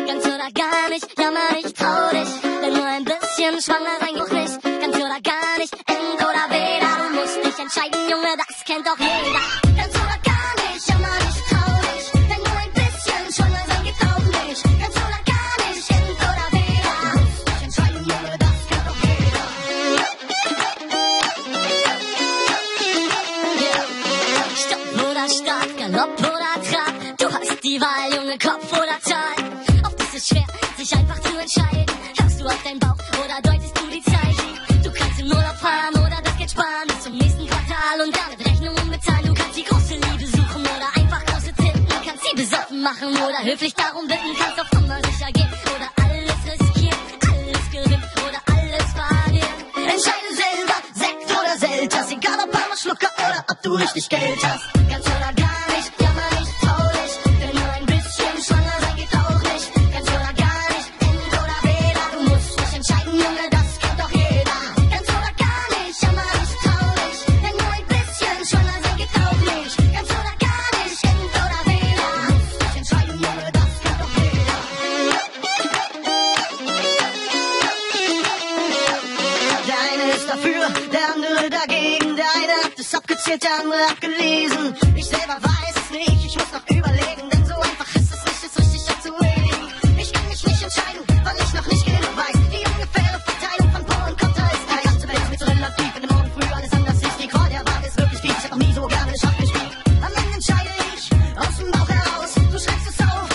Ganz oder gar nicht, jammer nicht, trau dich. Wenn nur ein bisschen schwanger sein, auch nicht. Ganz oder gar nicht, End oder weder. Du musst dich entscheiden, Junge, das kennt doch jeder. Ganz oder gar nicht, jammer nicht, trau dich. Wenn nur ein bisschen schwanger sein, geht auch nicht. Ganz oder gar nicht, End oder weder. Du musst dich entscheiden, Junge, das kennt doch jeder. Stopp oder Start, Galopp oder Trab. Du hast die Wahl, Junge, Kopf oder Zahl. Oft ist es schwer, sich einfach zu entscheiden. Hörst du auf deinen Bauch oder deutest du die Zeichen? Du kannst im Urlaub fahren oder das Geld sparen bis zum nächsten Quartal und damit Rechnungen bezahlen. Du kannst die große Liebe suchen oder einfach große Titten. Du kannst sie besoffen machen oder höflich darum bitten. Kannst auf Nummer sicher gehen oder alles riskieren. Alles gewinnen oder alles verlieren. Entscheide selber, Sekt oder Selters. Egal ob armer Schlucker oder ob du richtig Geld hast. Ganz oder gar nicht, jammer nicht, trau dich. Wenn nur ein bisschen schwanger sein, geht auch nicht. Ganz oder gar nicht, End oder weder. Du musst dich entscheiden, Junge, das kennt doch jeder. Ganz oder gar nicht, jammer nicht, trau dich. Wenn nur ein bisschen schwanger sein, geht auch nicht. Ganz oder gar nicht, End oder weder. Du musst dich entscheiden, Junge, das kennt doch jeder. Der eine ist dafür, der andere dagegen. Der eine hat es abgezählt, der andere abgelesen. Ich selber weiß es nicht, ich muss noch überlegen, denn so einfach ist es nicht, es richtig abzuwägen. Ich kann mich nicht entscheiden, weil ich noch nicht genug weiß. Die ungefähre Verteilung von Pro und Contra ist die ganze Welt ist mir zu relativ. In dem Morgen früh alles anders ist. Die Qual der Wahl ist wirklich tief. Ich hab noch nie so gerne Schach gespielt. Am Ende entscheide ich aus dem Bauch heraus. Du schreibst es auf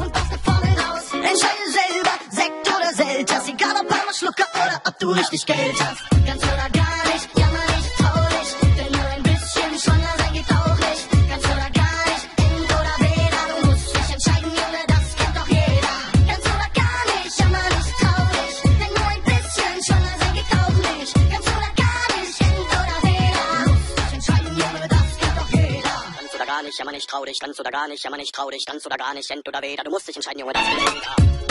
und baust eine Formel raus. Entscheide selber, Sekt oder Selters. Egal ob armer Schlucker oder ob du richtig Geld hast. Ganz oder gar nicht, jammer nicht, trau dich. Wenn nur ein bisschen schwanger sein, geht auch nicht. Ganz oder gar nicht, End oder weder. Du musst dich entscheiden, Junge, das kennt doch jeder. Ganz oder gar nicht, jammer nicht, trau dich. Wenn nur ein bisschen schwanger sein, geht auch nicht. Ganz oder gar nicht, End oder weder. Du musst dich entscheiden, Junge, das kennt doch jeder. Ganz oder gar nicht, jammer nicht, trau dich. Ganz oder gar nicht, jammer nicht, trau dich. Ganz oder gar nicht, End oder weder. Du musst dich entscheiden, Junge, das kennt jeder.